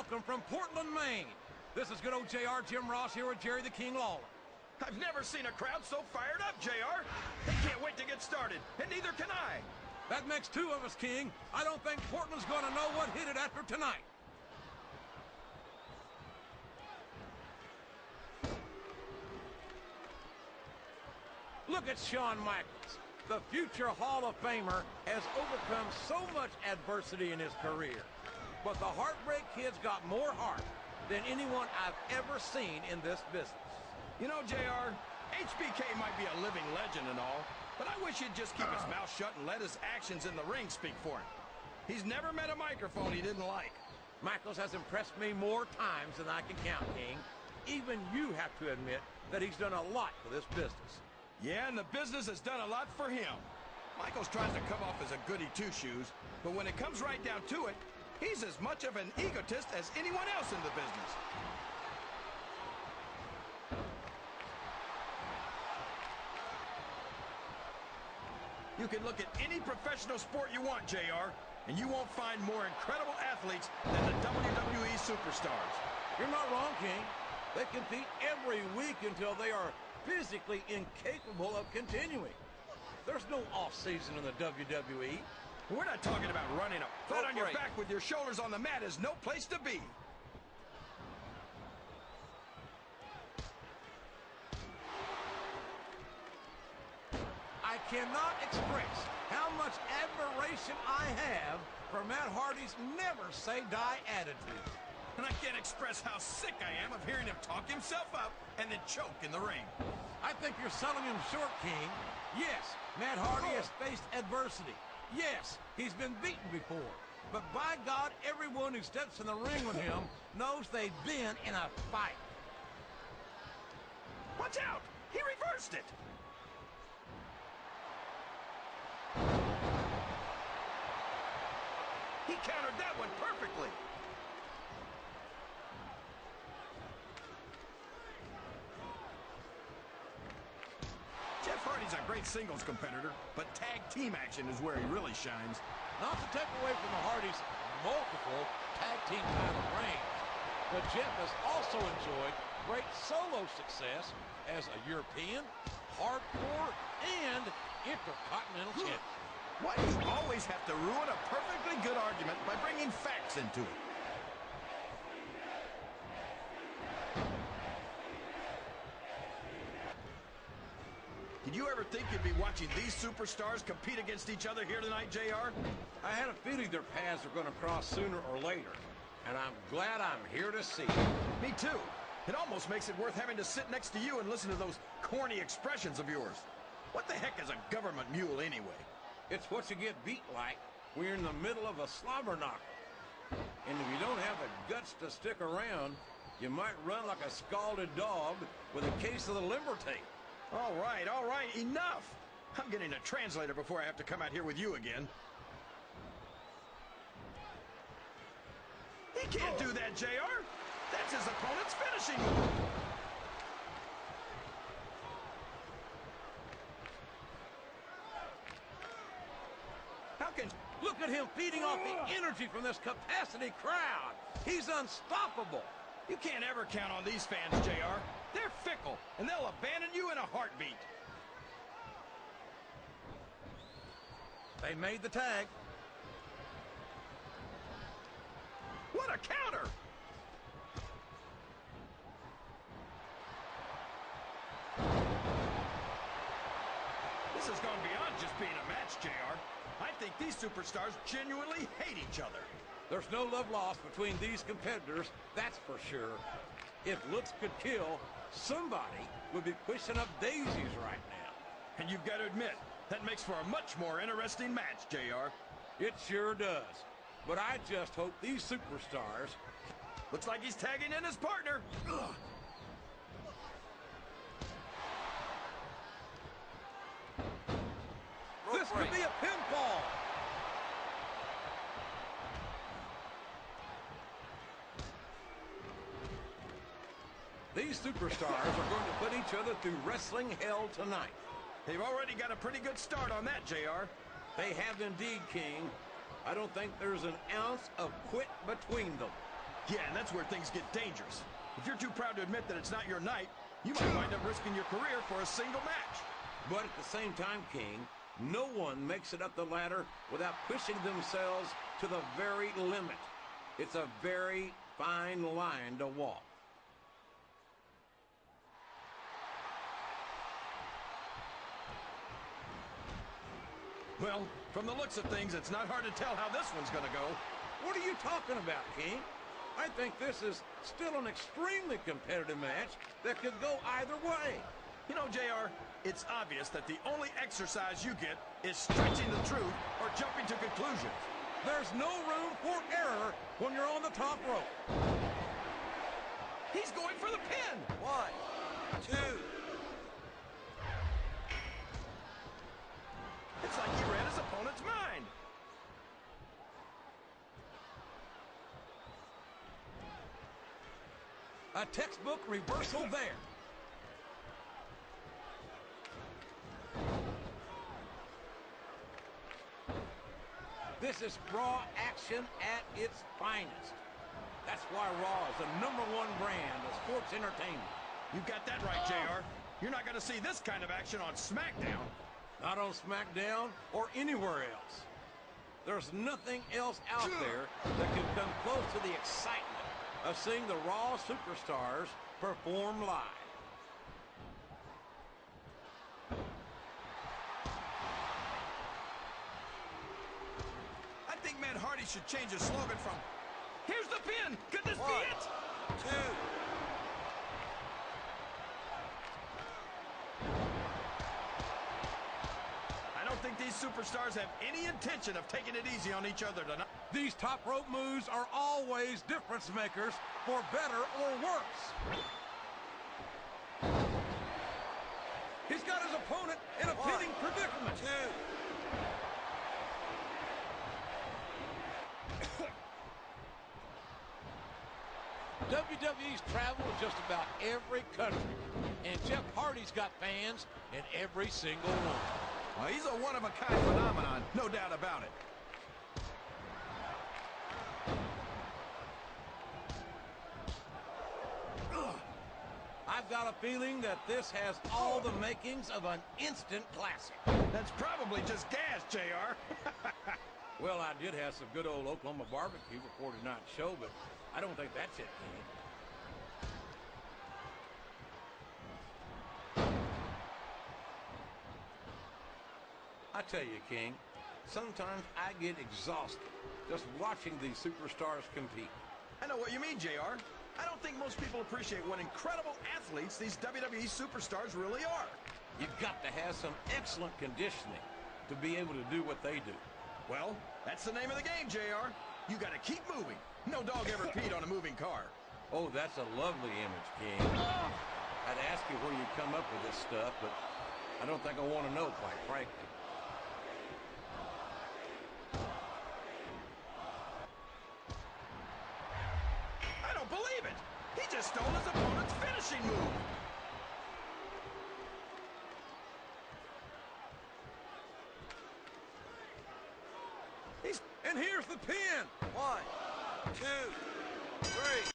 welcome from Portland, Maine. This is good old JR Jim Ross here with Jerry the King Lawler. I've never seen a crowd so fired up, JR. They can't wait to get started, and neither can I. That makes two of us, King. I don't think Portland's going to know what hit it after tonight. Look at Shawn Michaels. The future Hall of Famer has overcome so much adversity in his career. But the Heartbreak Kid's got more heart than anyone I've ever seen in this business. You know, JR, HBK might be a living legend and all, but I wish he'd just keep his mouth shut and let his actions in the ring speak for him. He's never met a microphone he didn't like. Michaels has impressed me more times than I can count, King. Even you have to admit that he's done a lot for this business. Yeah, and the business has done a lot for him. Michaels tries to come off as a goody two-shoes, but when it comes right down to it, he's as much of an egotist as anyone else in the business. You can look at any professional sport you want, JR, and you won't find more incredible athletes than the WWE superstars. You're not wrong, King. They compete every week until they are physically incapable of continuing. There's no off-season in the WWE. We're not talking about running up flat on your back with your shoulders on the mat is no place to be. I cannot express how much admiration I have for Matt Hardy's never-say-die attitude. And I can't express how sick I am of hearing him talk himself up and then choke in the ring. I think you're selling him short, King. Yes, Matt Hardy has faced adversity. Yes, he's been beaten before. But by God, everyone who steps in the ring with him knows they've been in a fight. Watch out! He reversed it! He countered that one perfectly. Jeff Hardy's a great singles competitor, but tag team action is where he really shines. Not to take away from the Hardys' multiple tag team title reigns, but Jeff has also enjoyed great solo success as a European, hardcore, and intercontinental champion. Why do you always have to ruin a perfectly good argument by bringing facts into it? Did you ever think you'd be watching these superstars compete against each other here tonight, JR? I had a feeling their paths were going to cross sooner or later, and I'm glad I'm here to see it. Me too. It almost makes it worth having to sit next to you and listen to those corny expressions of yours. What the heck is a government mule anyway? It's what you get beat like when you're in the middle of a slobber knocker. And if you don't have the guts to stick around, you might run like a scalded dog with a case of the limber tape. All right, enough! I'm getting a translator before I have to come out here with you again. He can't do that, JR! That's his opponent's finishing move! How can... Look at him feeding off the energy from this capacity crowd! He's unstoppable! You can't ever count on these fans, JR. They're fickle, and they'll abandon you in a heartbeat. They made the tag. What a counter! This has gone beyond just being a match, JR. I think these superstars genuinely hate each other. There's no love lost between these competitors, that's for sure. If looks could kill, somebody would be pushing up daisies right now. And you've got to admit, that makes for a much more interesting match, JR. It sure does. But I just hope these superstars... Looks like he's tagging in his partner. Ugh. This could be a pinfall. These superstars are going to put each other through wrestling hell tonight. They've already got a pretty good start on that, JR. They have indeed, King. I don't think there's an ounce of quit between them. Yeah, and that's where things get dangerous. If you're too proud to admit that it's not your night, you might wind up risking your career for a single match. But at the same time, King, no one makes it up the ladder without pushing themselves to the very limit. It's a very fine line to walk. Well, from the looks of things, it's not hard to tell how this one's going to go. What are you talking about, King? I think this is still an extremely competitive match that could go either way. You know, JR, it's obvious that the only exercise you get is stretching the truth or jumping to conclusions. There's no room for error when you're on the top rope. He's going for the pin. 1, 2. It's like he read his opponent's mind. A textbook reversal there. This is Raw action at its finest. That's why Raw is the #1 brand of sports entertainment. You got that right, JR. You're not going to see this kind of action on SmackDown. Not on SmackDown or anywhere else. There's nothing else out there that can come close to the excitement of seeing the Raw superstars perform live. I think Matt Hardy should change his slogan from, "Here's the pin, could this be 1, it?" 2. I don't think these superstars have any intention of taking it easy on each other tonight. These top rope moves are always difference makers for better or worse. He's got his opponent in a pinning predicament. 2. WWE's traveled to just about every country, and Jeff Hardy's got fans in every single one. Well, he's a one-of-a-kind phenomenon, no doubt about it. I've got a feeling that this has all the makings of an instant classic. That's probably just gas, JR. Well, I did have some good old Oklahoma barbecue before tonight's show, but I don't think that's it, King. I tell you, King, sometimes I get exhausted just watching these superstars compete. I know what you mean, JR. I don't think most people appreciate what incredible athletes these WWE superstars really are. You've got to have some excellent conditioning to be able to do what they do. Well, that's the name of the game, JR. You got to keep moving. No dog ever peed on a moving car. Oh, that's a lovely image, King. I'd ask you where you come up with this stuff, but I don't think I want to know, quite frankly. I don't believe it. He just stole his opponent's finishing move. And here's the pin. 1, 2, 3.